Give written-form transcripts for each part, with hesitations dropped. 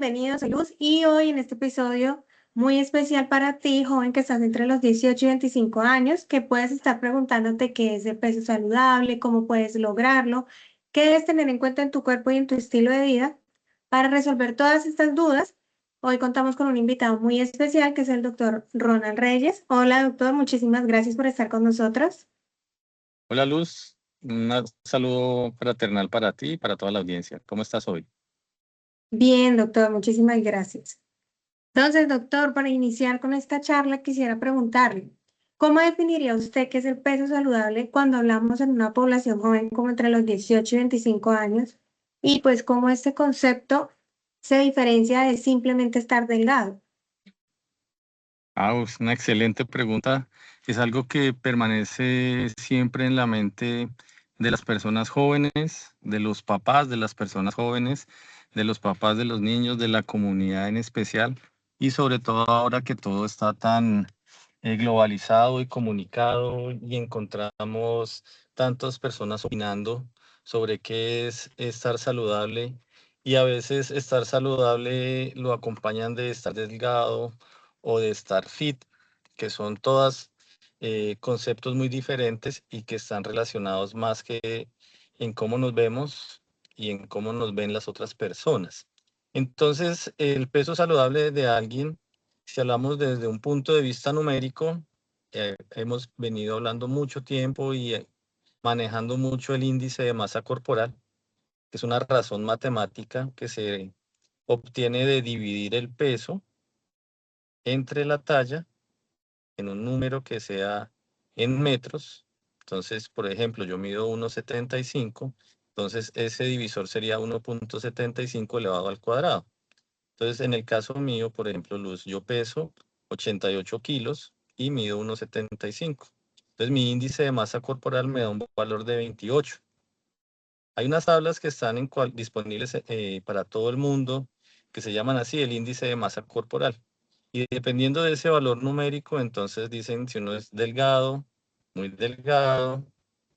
bienvenidos, soy Luz y hoy en este episodio muy especial para ti, joven que estás entre los 18 y 25 años, que puedes estar preguntándote qué es el peso saludable, cómo puedes lograrlo, qué debes tener en cuenta en tu cuerpo y en tu estilo de vida. Para resolver todas estas dudas, hoy contamos con un invitado muy especial que es el doctor Ronald Reyes. Hola doctor, muchísimas gracias por estar con nosotros. Hola Luz, un saludo fraternal para ti y para toda la audiencia. ¿Cómo estás hoy? Bien, doctor, muchísimas gracias. Entonces, doctor, para iniciar con esta charla, quisiera preguntarle, ¿cómo definiría usted qué es el peso saludable cuando hablamos en una población joven como entre los 18 y 25 años? Y pues, ¿cómo este concepto se diferencia de simplemente estar delgado? Es una excelente pregunta. Es algo que permanece siempre en la mente de las personas jóvenes, de los papás de las personas jóvenes, de los papás de los niños, de la comunidad en especial, y sobre todo ahora que todo está tan globalizado y comunicado y encontramos tantas personas opinando sobre qué es estar saludable, y a veces estar saludable lo acompañan de estar delgado o de estar fit, que son todas conceptos muy diferentes y que están relacionados más que en cómo nos vemos y en cómo nos ven las otras personas. Entonces, el peso saludable de alguien, si hablamos desde un punto de vista numérico, hemos venido hablando mucho tiempo y manejando mucho el índice de masa corporal, que es una razón matemática que se obtiene de dividir el peso entre la talla en un número que sea en metros. Entonces, por ejemplo, yo mido 1,75, entonces ese divisor sería 1,75 elevado al cuadrado. Entonces, en el caso mío, por ejemplo, Luz, yo peso 88 kilos y mido 1,75. Entonces, mi índice de masa corporal me da un valor de 28. Hay unas tablas que están disponibles para todo el mundo que se llaman así, el índice de masa corporal. Y dependiendo de ese valor numérico, entonces dicen si uno es delgado, muy delgado,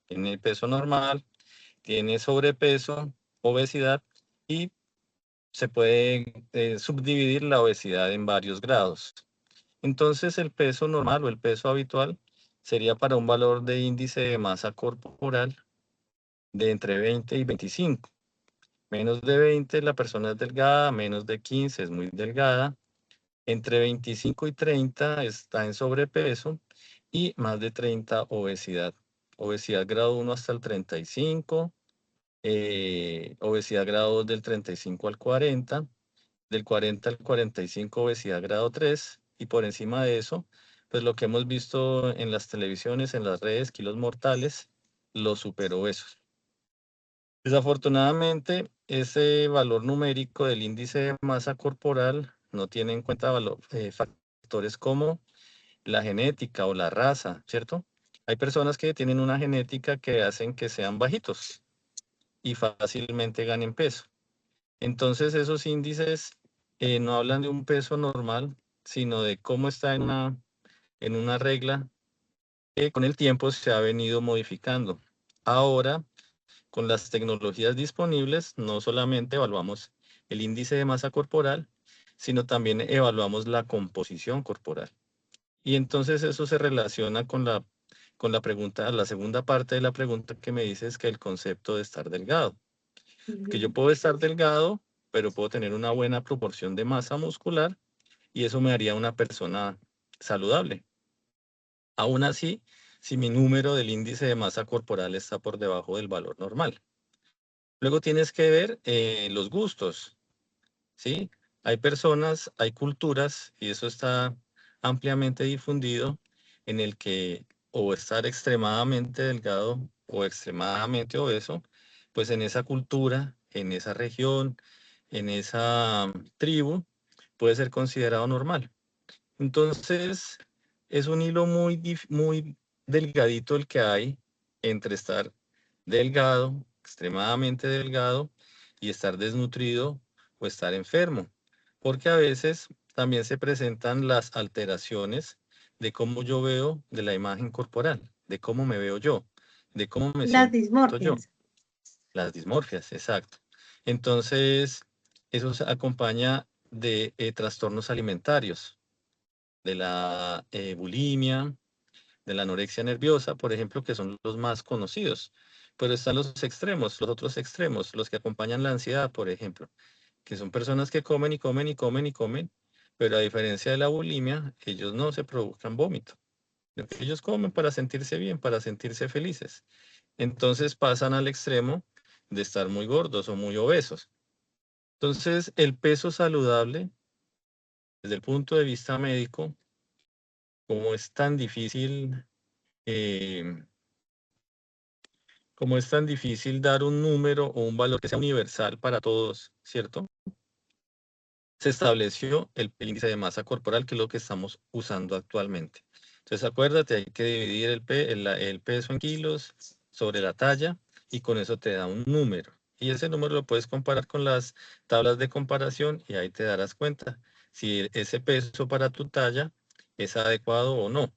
tiene peso normal, tiene sobrepeso, obesidad, y se puede subdividir la obesidad en varios grados. Entonces el peso normal o el peso habitual sería para un valor de índice de masa corporal de entre 20 y 25. Menos de 20 la persona es delgada, menos de 15 es muy delgada, entre 25 y 30 está en sobrepeso y más de 30 obesidad. Obesidad grado 1 hasta el 35, obesidad grado 2 del 35 al 40, del 40 al 45 obesidad grado 3, y por encima de eso, pues lo que hemos visto en las televisiones, en las redes, kilos mortales, los superobesos. Desafortunadamente, ese valor numérico del índice de masa corporal no tiene en cuenta factores como la genética o la raza, ¿cierto? Hay personas que tienen una genética que hacen que sean bajitos y fácilmente ganen peso. Entonces, esos índices no hablan de un peso normal, sino de cómo está en una regla que con el tiempo se ha venido modificando. Ahora, con las tecnologías disponibles, no solamente evaluamos el índice de masa corporal, sino también evaluamos la composición corporal. Y entonces eso se relaciona con la pregunta, la segunda parte de la pregunta que me dices, que el concepto de estar delgado. Que yo puedo estar delgado, pero puedo tener una buena proporción de masa muscular y eso me haría una persona saludable. Aún así, si mi número del índice de masa corporal está por debajo del valor normal. Luego tienes que ver los gustos, ¿sí? Hay personas, hay culturas, y eso está ampliamente difundido, en el que o estar extremadamente delgado o extremadamente obeso, pues en esa cultura, en esa región, en esa tribu, puede ser considerado normal. Entonces, es un hilo muy delgadito el que hay entre estar delgado, extremadamente delgado, y estar desnutrido o estar enfermo, porque a veces también se presentan las alteraciones de cómo yo veo de la imagen corporal, de cómo me veo yo, de cómo me Las siento yo. dismorfias. Las dismorfias, exacto. Entonces, eso se acompaña de trastornos alimentarios, de la bulimia, de la anorexia nerviosa, por ejemplo, que son los más conocidos. Pero están los extremos, los otros extremos, los que acompañan la ansiedad, por ejemplo, que son personas que comen y comen y comen y comen, pero a diferencia de la bulimia, ellos no se provocan vómito. Ellos comen para sentirse bien, para sentirse felices. Entonces pasan al extremo de estar muy gordos o muy obesos. Entonces, el peso saludable, desde el punto de vista médico, como es tan difícil, eh, como es tan difícil dar un número o un valor que sea universal para todos, ¿cierto? Se estableció el índice de masa corporal, que es lo que estamos usando actualmente. Entonces, acuérdate, hay que dividir el peso en kilos sobre la talla y con eso te da un número. Y ese número lo puedes comparar con las tablas de comparación y ahí te darás cuenta si ese peso para tu talla es adecuado o no.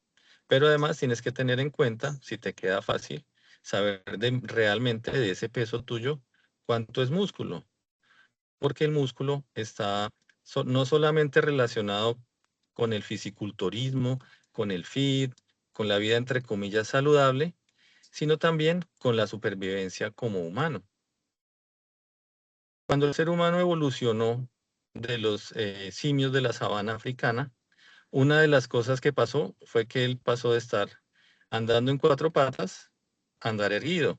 Pero además tienes que tener en cuenta, si te queda fácil, saber realmente de ese peso tuyo cuánto es músculo, porque el músculo está no solamente relacionado con el fisiculturismo, con el fit, con la vida entre comillas saludable, sino también con la supervivencia como humano. Cuando el ser humano evolucionó de los simios de la sabana africana, una de las cosas que pasó fue que él pasó de estar andando en cuatro patas a andar erguido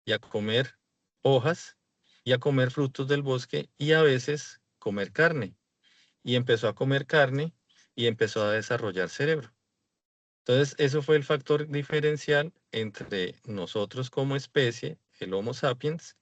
y a comer hojas y a comer frutos del bosque y a veces comer carne. Y empezó a comer carne y empezó a desarrollar cerebro. Entonces, eso fue el factor diferencial entre nosotros como especie, el Homo sapiens,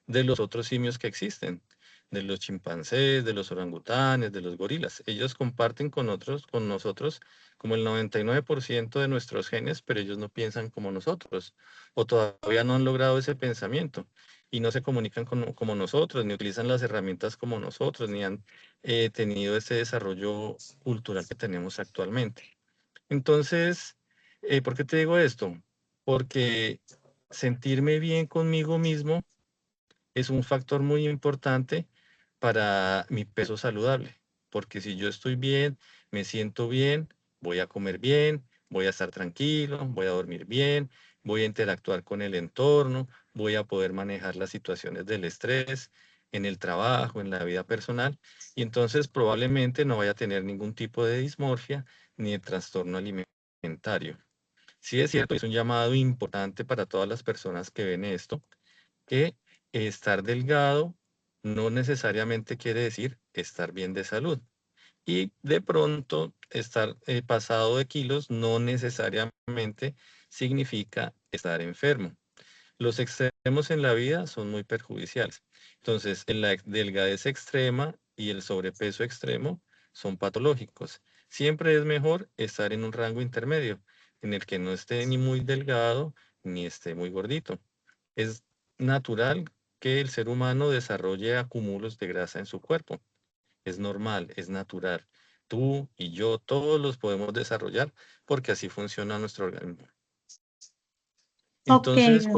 de los otros simios que existen, de los chimpancés, de los orangutanes, de los gorilas. Ellos comparten con nosotros como el 99% de nuestros genes, pero ellos no piensan como nosotros, o todavía no han logrado ese pensamiento, y no se comunican como nosotros, ni utilizan las herramientas como nosotros, ni han tenido ese desarrollo cultural que tenemos actualmente. Entonces, ¿por qué te digo esto? Porque sentirme bien conmigo mismo es un factor muy importante para mi peso saludable, porque si yo estoy bien, me siento bien, voy a comer bien, voy a estar tranquilo, voy a dormir bien, voy a interactuar con el entorno, voy a poder manejar las situaciones del estrés en el trabajo, en la vida personal, y entonces probablemente no vaya a tener ningún tipo de dismorfia ni de trastorno alimentario. Sí es cierto, es un llamado importante para todas las personas que ven esto, que estar delgado no necesariamente quiere decir estar bien de salud. Y de pronto estar pasado de kilos no necesariamente significa estar enfermo. Los extremos en la vida son muy perjudiciales. Entonces, la delgadez extrema y el sobrepeso extremo son patológicos. Siempre es mejor estar en un rango intermedio, en el que no esté ni muy delgado ni esté muy gordito. Es natural que el ser humano desarrolle acúmulos de grasa en su cuerpo. Es normal, es natural. Tú y yo, todos los podemos desarrollar porque así funciona nuestro organismo. Ok, Entonces,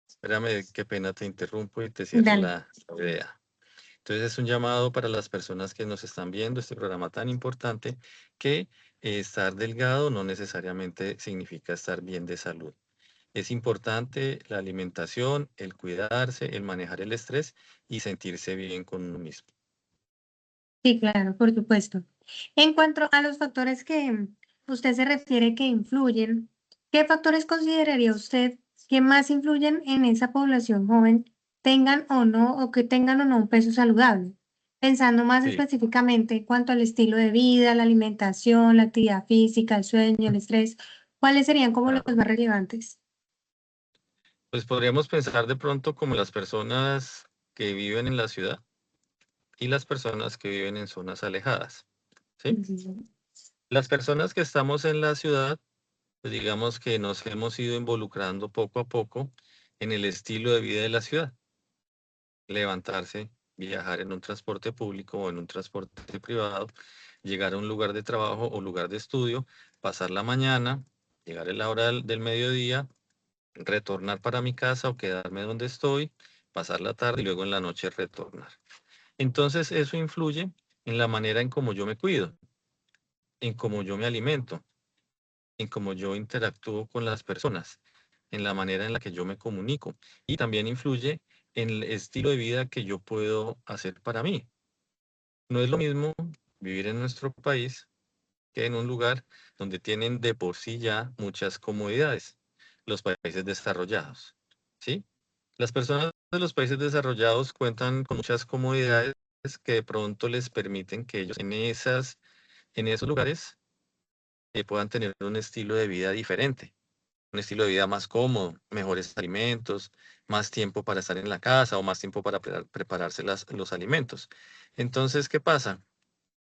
espérame, qué pena te interrumpo y te cierro dale. la idea. Entonces, es un llamado para las personas que nos están viendo este programa tan importante que estar delgado no necesariamente significa estar bien de salud. Es importante la alimentación, el cuidarse, el manejar el estrés y sentirse bien con uno mismo. Sí, claro, por supuesto. En cuanto a los factores que usted se refiere que influyen, ¿qué factores consideraría usted que más influyen en esa población joven, tengan o no, o que tengan o no un peso saludable? Pensando más Sí, específicamente en cuanto al estilo de vida, la alimentación, la actividad física, el sueño, el estrés, ¿cuáles serían como los claro. más relevantes? Pues podríamos pensar de pronto como las personas que viven en la ciudad y las personas que viven en zonas alejadas, ¿sí? Ujú. Las personas que estamos en la ciudad, pues digamos que nos hemos ido involucrando poco a poco en el estilo de vida de la ciudad. Levantarse, viajar en un transporte público o en un transporte privado, llegar a un lugar de trabajo o lugar de estudio, pasar la mañana, llegar a la hora del mediodía, retornar para mi casa o quedarme donde estoy, pasar la tarde y luego en la noche retornar. Entonces eso influye en la manera en cómo yo me cuido, en cómo yo me alimento, en cómo yo interactúo con las personas, en la manera en la que yo me comunico. Y también influye en el estilo de vida que yo puedo hacer para mí. No es lo mismo vivir en nuestro país que en un lugar donde tienen de por sí ya muchas comodidades, los países desarrollados, ¿sí? Las personas de los países desarrollados cuentan con muchas comodidades que de pronto les permiten que ellos en esos lugares puedan tener un estilo de vida diferente, un estilo de vida más cómodo, mejores alimentos, más tiempo para estar en la casa o más tiempo para prepararse los alimentos. Entonces, ¿qué pasa?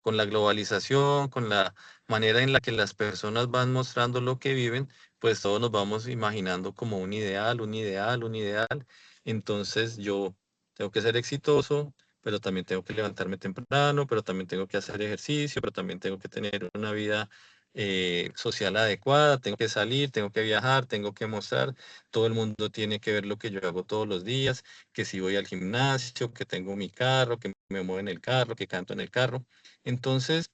Con la globalización, con la manera en la que las personas van mostrando lo que viven, pues todos nos vamos imaginando como un ideal, un ideal, un ideal. Entonces yo tengo que ser exitoso, pero también tengo que levantarme temprano, pero también tengo que hacer ejercicio, pero también tengo que tener una vida social adecuada, tengo que salir, tengo que viajar, tengo que mostrar, todo el mundo tiene que ver lo que yo hago todos los días, que si voy al gimnasio, que tengo mi carro, que me muevo en el carro, que canto en el carro. Entonces,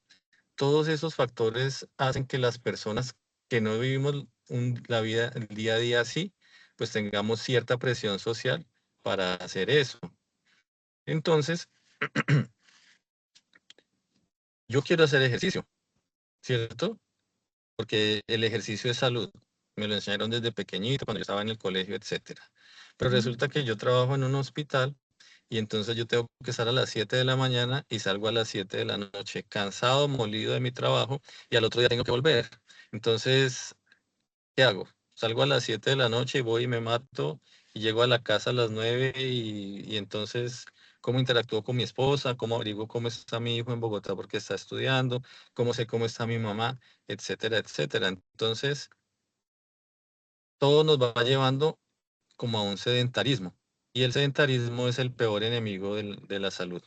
todos esos factores hacen que las personas que no vivimos la vida, el día a día así, pues tengamos cierta presión social para hacer eso. Entonces, yo quiero hacer ejercicio, ¿cierto? Porque el ejercicio es salud. Me lo enseñaron desde pequeñito, cuando yo estaba en el colegio, etcétera. Pero resulta que yo trabajo en un hospital y entonces yo tengo que estar a las 7 de la mañana y salgo a las 7 de la noche, cansado, molido de mi trabajo, y al otro día tengo que volver. Entonces, ¿qué hago? Salgo a las 7 de la noche y voy y me mato y llego a la casa a las 9 y entonces, ¿cómo interactúo con mi esposa? ¿Cómo averiguo cómo está mi hijo en Bogotá porque está estudiando? ¿Cómo sé cómo está mi mamá? Etcétera, etcétera. Entonces, todo nos va llevando como a un sedentarismo. Y el sedentarismo es el peor enemigo de la salud,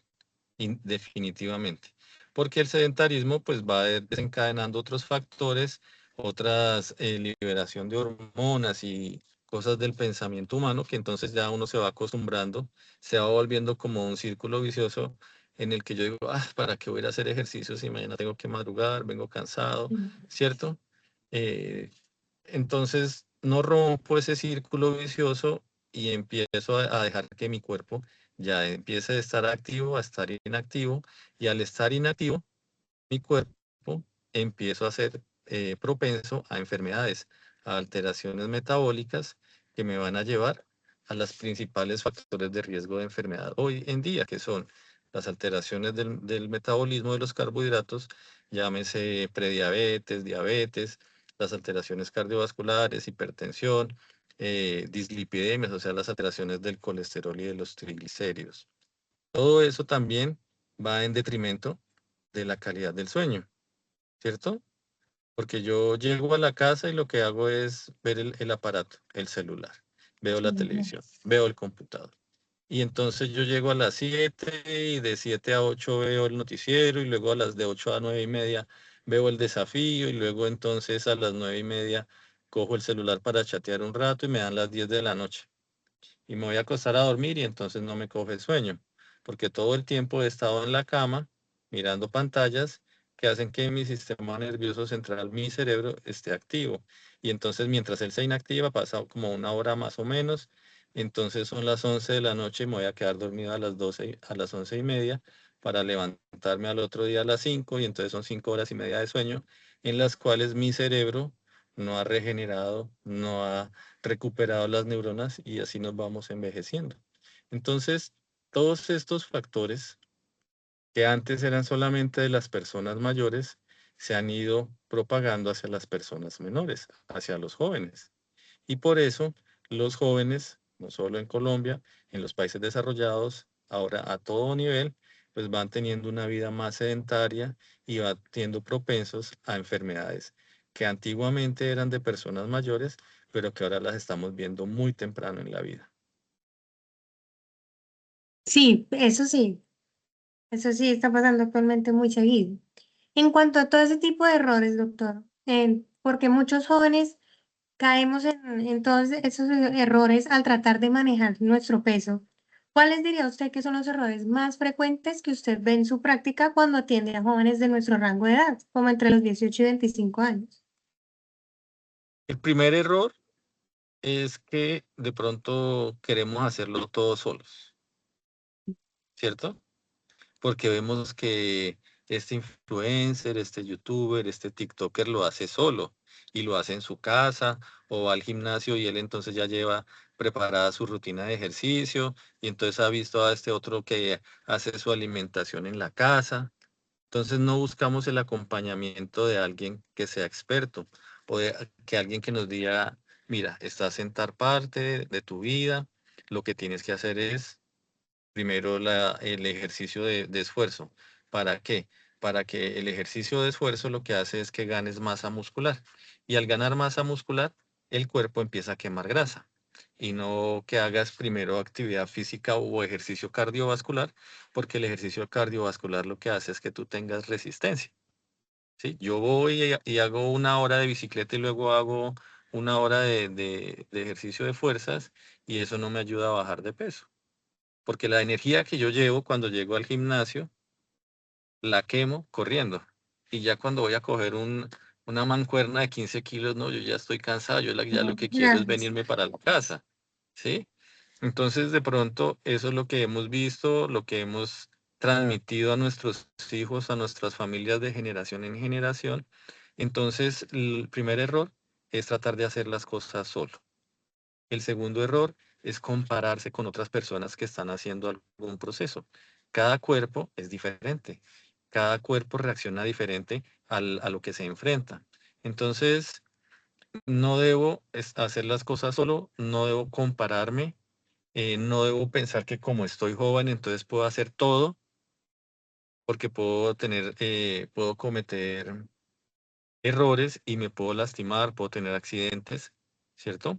definitivamente. Porque el sedentarismo pues va desencadenando otros factores, otras liberación de hormonas y cosas del pensamiento humano, que entonces ya uno se va acostumbrando, se va volviendo como un círculo vicioso en el que yo digo, ah, ¿para qué voy a ir a hacer ejercicio si mañana tengo que madrugar, vengo cansado, ¿cierto? Eh, entonces no rompo ese círculo vicioso y empiezo a dejar que mi cuerpo ya empiece a estar activo, a estar inactivo, y al estar inactivo, mi cuerpo empiezo a ser propenso a enfermedades, a alteraciones metabólicas que me van a llevar a los principales factores de riesgo de enfermedad hoy en día, que son las alteraciones del metabolismo de los carbohidratos, llámese prediabetes, diabetes, las alteraciones cardiovasculares, hipertensión, dislipidemias, o sea, las alteraciones del colesterol y de los triglicéridos. Todo eso también va en detrimento de la calidad del sueño, ¿cierto? Porque yo llego a la casa y lo que hago es ver el aparato, el celular, veo la televisión, veo el computador. Y entonces yo llego a las 7 y de 7 a 8 veo el noticiero y luego a las de 8 a 9 y media veo el desafío y luego entonces a las 9 y media cojo el celular para chatear un rato y me dan las 10 de la noche y me voy a acostar a dormir y entonces no me coge el sueño, porque todo el tiempo he estado en la cama mirando pantallas que hacen que mi sistema nervioso central, mi cerebro, esté activo. Y entonces mientras él se inactiva, pasa como una hora más o menos, entonces son las 11 de la noche y me voy a quedar dormido a las 12, a las 11 y media para levantarme al otro día a las 5 y entonces son 5 horas y media de sueño en las cuales mi cerebro no ha regenerado, no ha recuperado las neuronas y así nos vamos envejeciendo. Entonces, todos estos factores que antes eran solamente de las personas mayores, se han ido propagando hacia las personas menores, hacia los jóvenes. Y por eso los jóvenes, no solo en Colombia, en los países desarrollados, ahora a todo nivel, pues van teniendo una vida más sedentaria y van teniendo propensos a enfermedades que antiguamente eran de personas mayores, pero que ahora las estamos viendo muy temprano en la vida. Sí, eso sí está pasando actualmente muy seguido. En cuanto a todo ese tipo de errores, doctor, porque muchos jóvenes caemos en todos esos errores al tratar de manejar nuestro peso, ¿Cuáles diría usted que son los errores más frecuentes que usted ve en su práctica cuando atiende a jóvenes de nuestro rango de edad, como entre los 18 y 25 años? El primer error es que de pronto queremos hacerlo todos solos, ¿cierto? Porque vemos que este influencer, este youtuber, este tiktoker lo hace solo y lo hace en su casa o va al gimnasio y él entonces ya lleva preparada su rutina de ejercicio y entonces ha visto a este otro que hace su alimentación en la casa. Entonces no buscamos el acompañamiento de alguien que sea experto o de que alguien que nos diga, mira, estás en tal parte de tu vida, lo que tienes que hacer es primero el ejercicio de esfuerzo. ¿Para qué? Para que el ejercicio de esfuerzo lo que hace es que ganes masa muscular. Y al ganar masa muscular, el cuerpo empieza a quemar grasa. Y no que hagas primero actividad física o ejercicio cardiovascular, porque el ejercicio cardiovascular lo que hace es que tú tengas resistencia. ¿Sí? Yo voy y hago una hora de bicicleta y luego hago una hora de ejercicio de fuerzas y eso no me ayuda a bajar de peso porque la energía que yo llevo cuando llego al gimnasio la quemo corriendo. Y ya cuando voy a coger una mancuerna de 15 kilos, no, yo ya estoy cansado, ya lo que quiero es Gracias. venirme para la casa, ¿sí? Entonces, de pronto, eso es lo que hemos visto, lo que hemos transmitido a nuestros hijos, a nuestras familias de generación en generación. Entonces, el primer error es tratar de hacer las cosas solo. El segundo error es compararse con otras personas que están haciendo algún proceso. Cada cuerpo es diferente. Cada cuerpo reacciona diferente a lo que se enfrenta. Entonces, no debo hacer las cosas solo, no debo compararme, no debo pensar que como estoy joven, entonces puedo hacer todo, porque puedo cometer errores y me puedo lastimar, puedo tener accidentes, ¿cierto?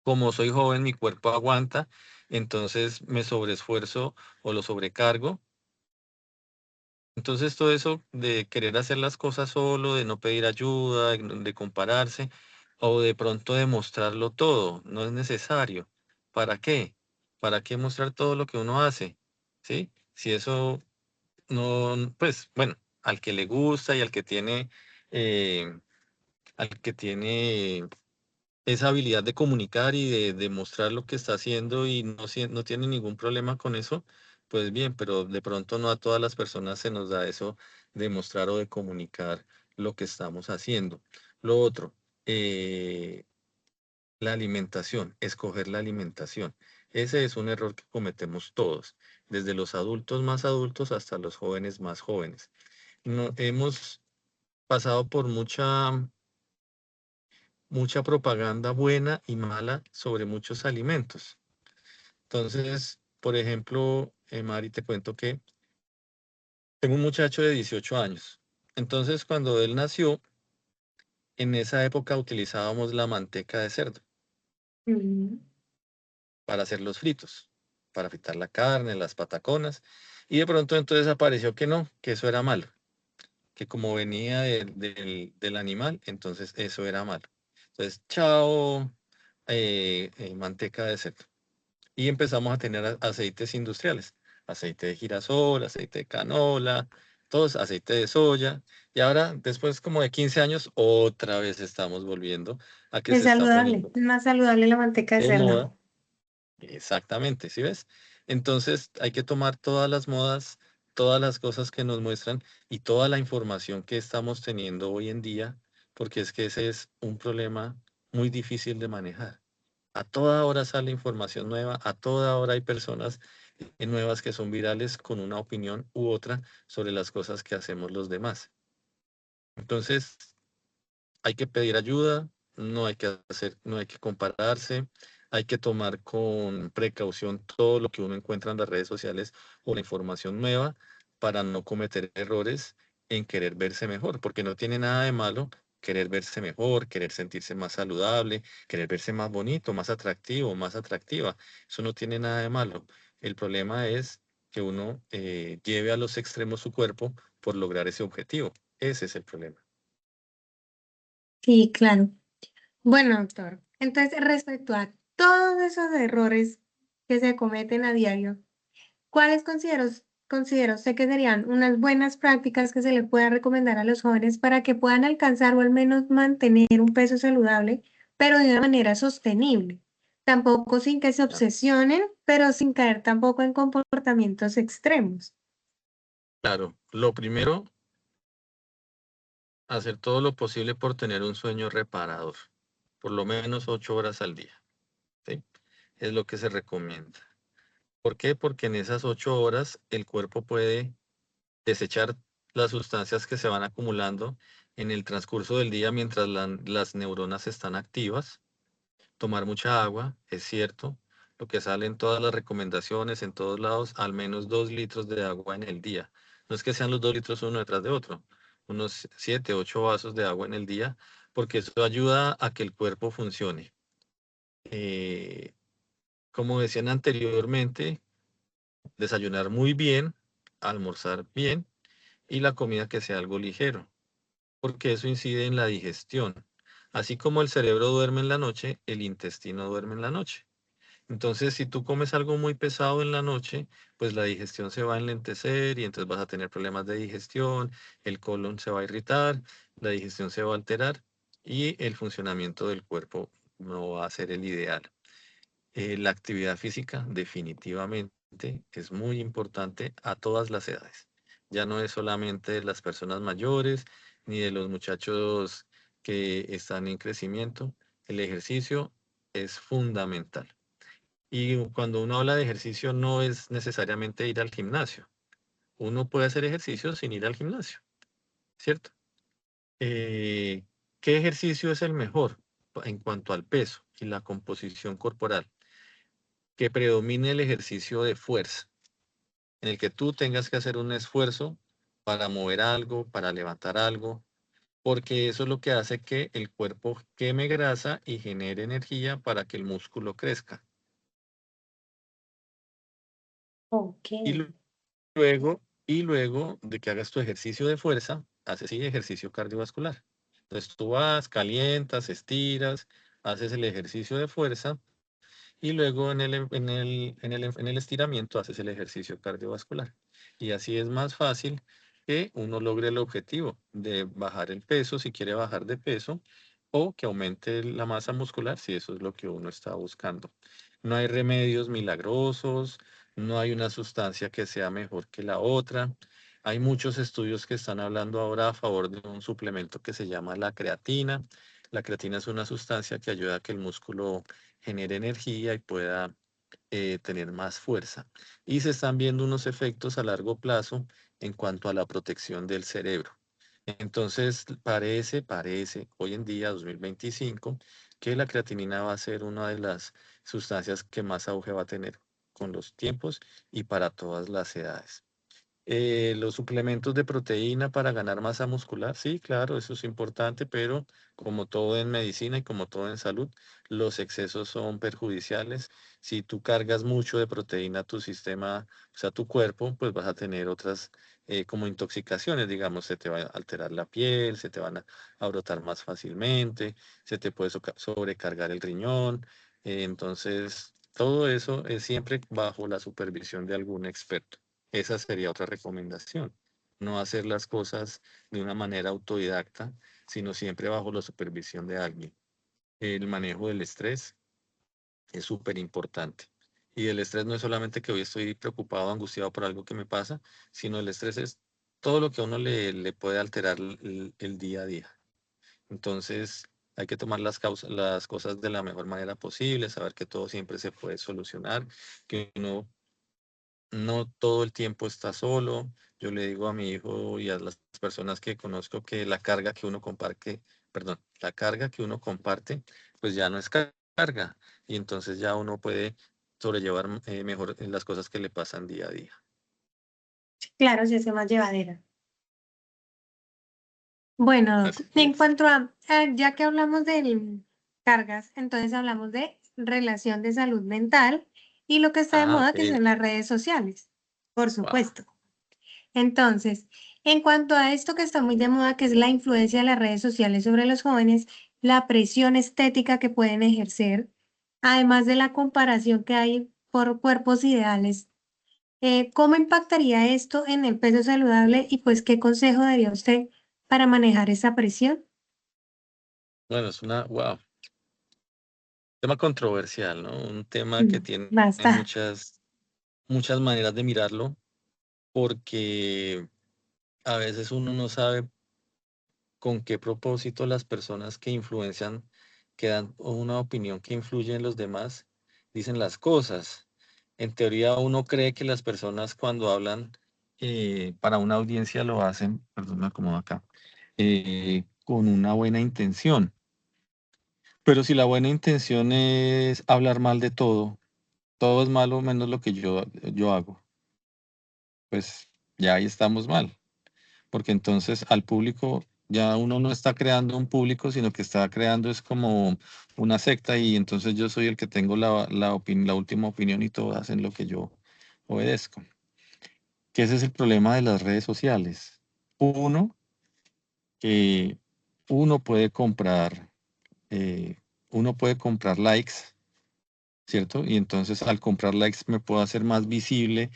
Como soy joven, mi cuerpo aguanta, entonces me sobreesfuerzo o lo sobrecargo. Entonces todo eso de querer hacer las cosas solo, de no pedir ayuda, de compararse o de pronto demostrarlo todo, no es necesario. ¿Para qué? ¿Para qué mostrar todo lo que uno hace? ¿Sí? Si eso no, pues bueno, al que le gusta y eh, al que tiene esa habilidad de comunicar y de demostrar lo que está haciendo y no tiene ningún problema con eso, pues bien, pero de pronto no a todas las personas se nos da eso de mostrar o de comunicar lo que estamos haciendo. Lo otro, eh, la alimentación, escoger la alimentación. Ese es un error que cometemos todos, desde los adultos más adultos hasta los jóvenes más jóvenes. No, hemos pasado por mucha propaganda buena y mala sobre muchos alimentos. Entonces, por ejemplo, Mari, te cuento que tengo un muchacho de 18 años. Entonces, cuando él nació, en esa época utilizábamos la manteca de cerdo Mm. para hacer los fritos, para fritar la carne, las pataconas. Y de pronto entonces apareció que no, que eso era malo, que como venía del animal, entonces eso era malo. Entonces, chao, manteca de cerdo. Y empezamos a tener aceites industriales, aceite de girasol, aceite de canola, todos aceite de soya. Y ahora, después como de 15 años, otra vez estamos volviendo a que Es se está saludable, poniendo es más saludable la manteca de de cerdo. moda. Exactamente, ¿sí ves? Entonces hay que tomar todas las modas, todas las cosas que nos muestran y toda la información que estamos teniendo hoy en día, porque es que ese es un problema muy difícil de manejar. A toda hora sale información nueva, a toda hora hay personas nuevas que son virales con una opinión u otra sobre las cosas que hacemos los demás. Entonces, hay que pedir ayuda, no hay que compararse, hay que tomar con precaución todo lo que uno encuentra en las redes sociales o la información nueva para no cometer errores en querer verse mejor, porque no tiene nada de malo querer verse mejor, querer sentirse más saludable, querer verse más bonito, más atractivo, más atractiva. Eso no tiene nada de malo. El problema es que uno lleve a los extremos su cuerpo por lograr ese objetivo. Ese es el problema. Sí, claro. Bueno, doctor, entonces respecto a todos esos errores que se cometen a diario. ¿Cuáles considero usted que serían unas buenas prácticas que se le pueda recomendar a los jóvenes para que puedan alcanzar o al menos mantener un peso saludable, pero de una manera sostenible? Tampoco sin que se obsesionen, pero sin caer tampoco en comportamientos extremos. Claro, lo primero, hacer todo lo posible por tener un sueño reparador, por lo menos 8 horas al día, ¿sí? Es lo que se recomienda. ¿Por qué? Porque en esas 8 horas el cuerpo puede desechar las sustancias que se van acumulando en el transcurso del día mientras las neuronas están activas. Tomar mucha agua, es cierto. Lo que sale en todas las recomendaciones, en todos lados, al menos 2 litros de agua en el día. No es que sean los 2 litros uno detrás de otro, unos 7, 8 vasos de agua en el día, porque eso ayuda a que el cuerpo funcione. Eh, como decían anteriormente, desayunar muy bien, almorzar bien y la comida que sea algo ligero, porque eso incide en la digestión. Así como el cerebro duerme en la noche, el intestino duerme en la noche. Entonces, si tú comes algo muy pesado en la noche, pues la digestión se va a enlentecer y entonces vas a tener problemas de digestión, el colon se va a irritar, la digestión se va a alterar y el funcionamiento del cuerpo no va a ser el ideal. La actividad física definitivamente es muy importante a todas las edades. Ya no es solamente de las personas mayores ni de los muchachos que están en crecimiento. El ejercicio es fundamental. Y cuando uno habla de ejercicio no es necesariamente ir al gimnasio. Uno puede hacer ejercicio sin ir al gimnasio, ¿cierto? Eh, ¿Qué ejercicio es el mejor en cuanto al peso y la composición corporal? Que predomine el ejercicio de fuerza, en el que tú tengas que hacer un esfuerzo para mover algo, para levantar algo, porque eso es lo que hace que el cuerpo queme grasa y genere energía para que el músculo crezca. Ok. Y luego de que hagas tu ejercicio de fuerza, haces sí ejercicio cardiovascular. Entonces tú vas, calientas, estiras, haces el ejercicio de fuerza y luego en el estiramiento haces el ejercicio cardiovascular. Y así es más fácil que uno logre el objetivo de bajar el peso si quiere bajar de peso o que aumente la masa muscular si eso es lo que uno está buscando. No hay remedios milagrosos, no hay una sustancia que sea mejor que la otra. Hay muchos estudios que están hablando ahora a favor de un suplemento que se llama la creatina. La creatina es una sustancia que ayuda a que el músculo genere energía y pueda tener más fuerza. Y se están viendo unos efectos a largo plazo en cuanto a la protección del cerebro. Entonces, parece hoy en día, 2025, que la creatinina va a ser una de las sustancias que más auge va a tener con los tiempos y para todas las edades. Los suplementos de proteína para ganar masa muscular, sí, claro, eso es importante, pero como todo en medicina y como todo en salud, los excesos son perjudiciales. Si tú cargas mucho de proteína a tu sistema, o sea, tu cuerpo, pues vas a tener otras como intoxicaciones, digamos, se te va a alterar la piel, se te van a brotar más fácilmente, se te puede sobrecargar el riñón. Entonces, todo eso es siempre bajo la supervisión de algún experto. Esa sería otra recomendación. No hacer las cosas de una manera autodidacta, sino siempre bajo la supervisión de alguien. El manejo del estrés es súper importante. Y el estrés no es solamente que hoy estoy preocupado, angustiado por algo que me pasa, sino el estrés es todo lo que a uno le puede alterar el día a día. Entonces, hay que tomar las cosas de la mejor manera posible, saber que todo siempre se puede solucionar, que uno no todo el tiempo está solo. Yo le digo a mi hijo y a las personas que conozco que la carga que uno comparte, perdón, la carga que uno comparte, pues ya no es carga. Y entonces ya uno puede sobrellevar mejor las cosas que le pasan día a día. Claro, se hace más llevadera. Bueno, Así en es. cuanto a, ya que hablamos de cargas, entonces hablamos de relación de salud mental y lo que está de Ah, moda, que ok. son las redes sociales, por Wow. supuesto. Entonces, en cuanto a esto que está muy de moda, que es la influencia de las redes sociales sobre los jóvenes, la presión estética que pueden ejercer, además de la comparación que hay por cuerpos ideales. ¿Cómo impactaría esto en el peso saludable y pues qué consejo daría usted para manejar esa presión? Bueno, wow, tema controversial, ¿no? Un tema que tiene Basta. muchas maneras de mirarlo, porque a veces uno no sabe con qué propósito las personas que influencian, que dan una opinión que influye en los demás, dicen las cosas. En teoría uno cree que las personas cuando hablan para una audiencia lo hacen, perdón, me acomodo acá, con una buena intención. Pero si la buena intención es hablar mal de todo, todo es malo menos lo que yo hago, pues ya ahí estamos mal. Porque entonces al público, ya uno no está creando un público, sino que está creando es como una secta y entonces yo soy el que tengo la última opinión y todos hacen lo que yo obedezco. Que ese es el problema de las redes sociales. Uno, que uno puede comprar, eh, uno puede comprar likes, ¿cierto? Y entonces al comprar likes me puedo hacer más visible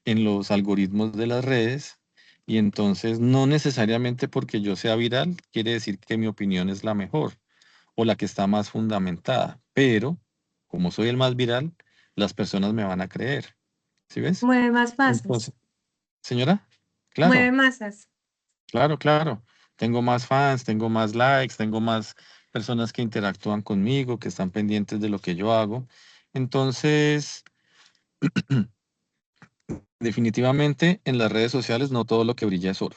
en los algoritmos de las redes y entonces no necesariamente porque yo sea viral quiere decir que mi opinión es la mejor o la que está más fundamentada, pero como soy el más viral, las personas me van a creer, ¿sí ves? Mueve más masas. Entonces, señora, Mueve claro, masas. claro, claro. Tengo más fans, tengo más likes, tengo más personas que interactúan conmigo, que están pendientes de lo que yo hago. Entonces, definitivamente en las redes sociales no todo lo que brilla es oro.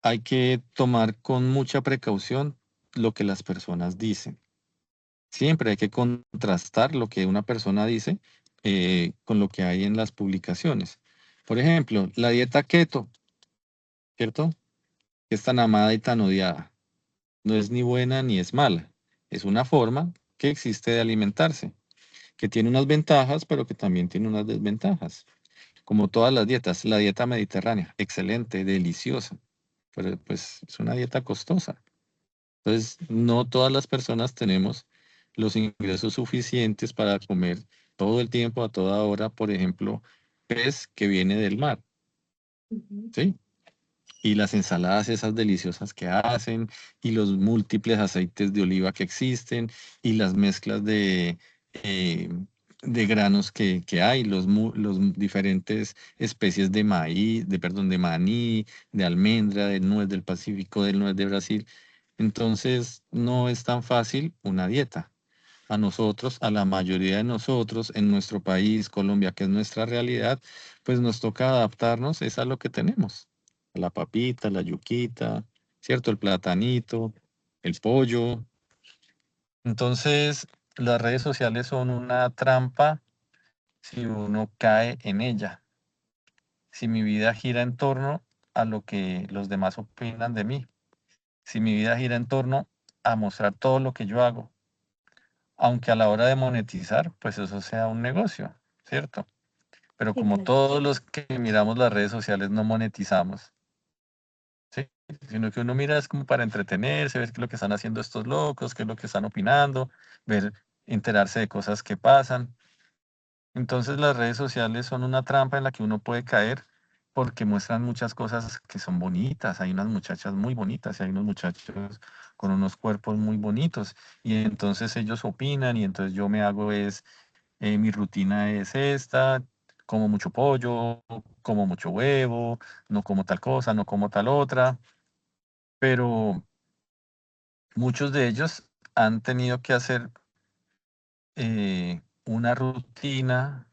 Hay que tomar con mucha precaución lo que las personas dicen. Siempre hay que contrastar lo que una persona dice con lo que hay en las publicaciones. Por ejemplo, la dieta keto, ¿cierto? Que es tan amada y tan odiada. No es ni buena ni es mala. Es una forma que existe de alimentarse, que tiene unas ventajas, pero que también tiene unas desventajas. Como todas las dietas, la dieta mediterránea, excelente, deliciosa, pero pues es una dieta costosa. Entonces, no todas las personas tenemos los ingresos suficientes para comer todo el tiempo, a toda hora, por ejemplo, pez que viene del mar, Ujú. ¿sí? Y las ensaladas esas deliciosas que hacen, y los múltiples aceites de oliva que existen, y las mezclas eh, de granos que hay, los diferentes especies de maíz, perdón, de maní, de almendra, de nuez del Pacífico, de nuez de Brasil. Entonces, no es tan fácil una dieta. A nosotros, a la mayoría de nosotros, en nuestro país, Colombia, que es nuestra realidad, pues nos toca adaptarnos, es a lo que tenemos. La papita, la yuquita, ¿cierto? El platanito, el pollo. Entonces, las redes sociales son una trampa si uno cae en ella. Si mi vida gira en torno a lo que los demás opinan de mí. Si mi vida gira en torno a mostrar todo lo que yo hago, aunque a la hora de monetizar, pues eso sea un negocio, ¿cierto? Pero Sí, como claro. todos los que miramos las redes sociales no monetizamos, ¿sí? Sino que uno mira es como para entretenerse, ver qué es lo que están haciendo estos locos, qué es lo que están opinando, ver, enterarse de cosas que pasan. Entonces las redes sociales son una trampa en la que uno puede caer porque muestran muchas cosas que son bonitas. Hay unas muchachas muy bonitas y hay unos muchachos con unos cuerpos muy bonitos. Y entonces ellos opinan y entonces yo me hago es, mi rutina es esta, como mucho pollo, como mucho huevo, no como tal cosa, no como tal otra. Pero muchos de ellos han tenido que hacer una rutina,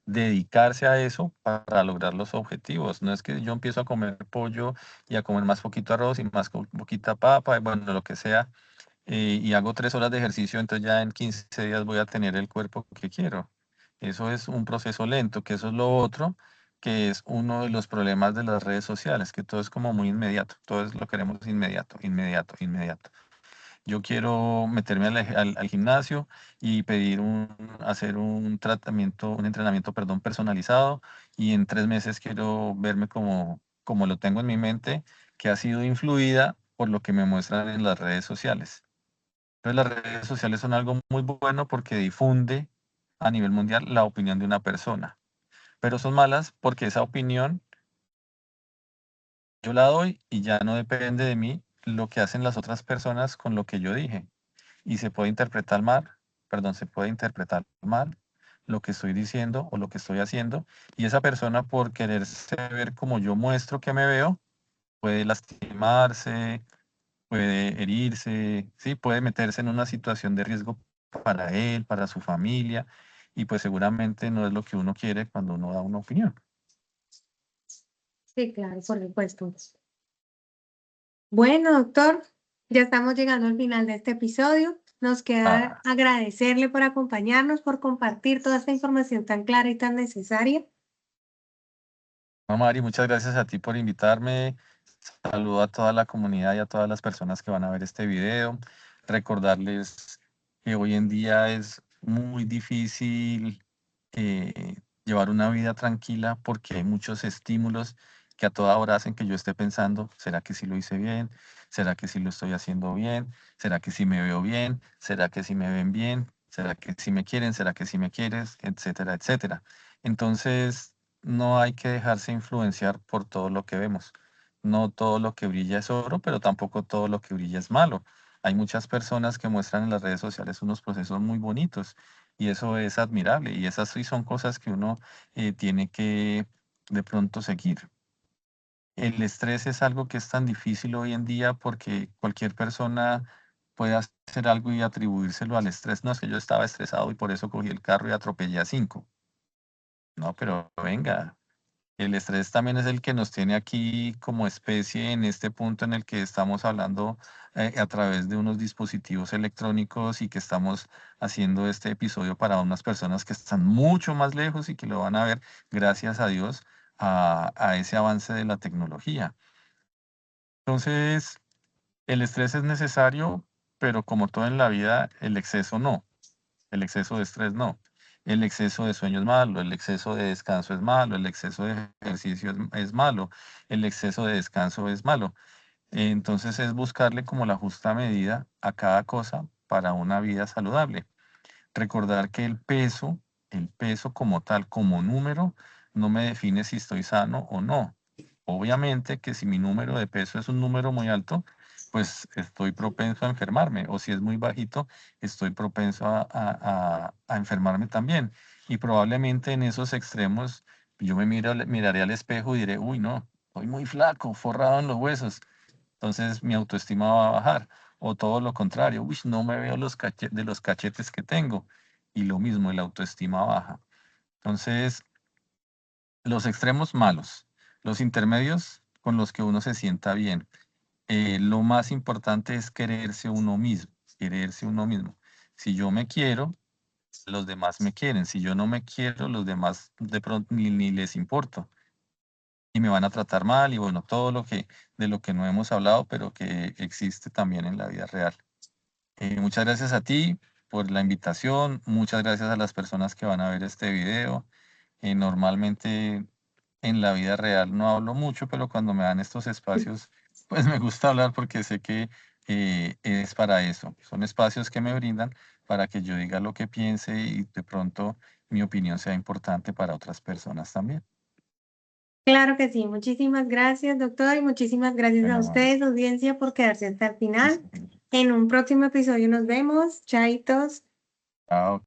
dedicarse a eso para lograr los objetivos. No es que yo empiezo a comer pollo y a comer más poquito arroz y más poquita papa, y bueno, lo que sea, y hago 3 horas de ejercicio, entonces ya en 15 días voy a tener el cuerpo que quiero. Eso es un proceso lento, que eso es lo otro, que es uno de los problemas de las redes sociales, que todo es como muy inmediato, todo es lo queremos inmediato, inmediato, inmediato. Yo quiero meterme al gimnasio y hacer un tratamiento, un entrenamiento, perdón, personalizado y en 3 meses quiero verme como lo tengo en mi mente, que ha sido influida por lo que me muestran en las redes sociales. Entonces las redes sociales son algo muy bueno porque difunde a nivel mundial la opinión de una persona. Pero son malas porque esa opinión yo la doy y ya no depende de mí lo que hacen las otras personas con lo que yo dije. Y se puede interpretar mal, perdón, se puede interpretar mal lo que estoy diciendo o lo que estoy haciendo. Y esa persona por quererse ver como yo muestro que me veo, puede lastimarse, puede herirse, sí, puede meterse en una situación de riesgo para él, para su familia, y pues seguramente no es lo que uno quiere cuando uno da una opinión. Sí, claro, por supuesto. Bueno, doctor, ya estamos llegando al final de este episodio. Nos queda Ah, agradecerle por acompañarnos, por compartir toda esta información tan clara y tan necesaria. no, Mari, muchas gracias a ti por invitarme. Saludo a toda la comunidad y a todas las personas que van a ver este video. Recordarles que hoy en día es muy difícil llevar una vida tranquila porque hay muchos estímulos que a toda hora hacen que yo esté pensando, ¿será que sí lo hice bien? ¿Será que sí lo estoy haciendo bien? ¿Será que sí me veo bien? ¿Será que sí me ven bien? ¿Será que sí me quieren? ¿Será que sí me quieres? Etcétera, etcétera. Entonces, no hay que dejarse influenciar por todo lo que vemos. No todo lo que brilla es oro, pero tampoco todo lo que brilla es malo. Hay muchas personas que muestran en las redes sociales unos procesos muy bonitos y eso es admirable y esas sí son cosas que uno tiene que de pronto seguir. El estrés es algo que es tan difícil hoy en día porque cualquier persona puede hacer algo y atribuírselo al estrés. No, es que yo estaba estresado y por eso cogí el carro y atropellé a 5. No, pero venga, el estrés también es el que nos tiene aquí como especie en este punto en el que estamos hablando a través de unos dispositivos electrónicos y que estamos haciendo este episodio para unas personas que están mucho más lejos y que lo van a ver, gracias a Dios, a ese avance de la tecnología. Entonces, el estrés es necesario, pero como todo en la vida, el exceso no. El exceso de estrés no. El exceso de sueño es malo, el exceso de descanso es malo, el exceso de ejercicio es malo, el exceso de descanso es malo. Entonces es buscarle como la justa medida a cada cosa para una vida saludable. Recordar que el peso como tal, como número, no me define si estoy sano o no. Obviamente que si mi número de peso es un número muy alto, pues estoy propenso a enfermarme, o si es muy bajito, estoy propenso a enfermarme también. Y probablemente en esos extremos yo miraré al espejo y diré, uy, no, estoy muy flaco, forrado en los huesos. Entonces mi autoestima va a bajar. O todo lo contrario, uy, no me veo de los cachetes que tengo. Y lo mismo, la autoestima baja. Entonces, los extremos malos, los intermedios con los que uno se sienta bien. Lo más importante es quererse uno mismo, quererse uno mismo. Si yo me quiero, los demás me quieren. Si yo no me quiero, los demás de pronto ni les importo y me van a tratar mal y bueno, todo lo que de lo que no hemos hablado, pero que existe también en la vida real. Muchas gracias a ti por la invitación, muchas gracias a las personas que van a ver este video. Normalmente en la vida real no hablo mucho, pero cuando me dan estos espacios, pues me gusta hablar porque sé que es para eso. Son espacios que me brindan para que yo diga lo que piense y de pronto mi opinión sea importante para otras personas también. Claro que sí. Muchísimas gracias, doctor, y muchísimas gracias a Bueno, Mari, ustedes, audiencia, por quedarse hasta el sí, final. señor. En un próximo episodio nos vemos. Chaitos. Chao.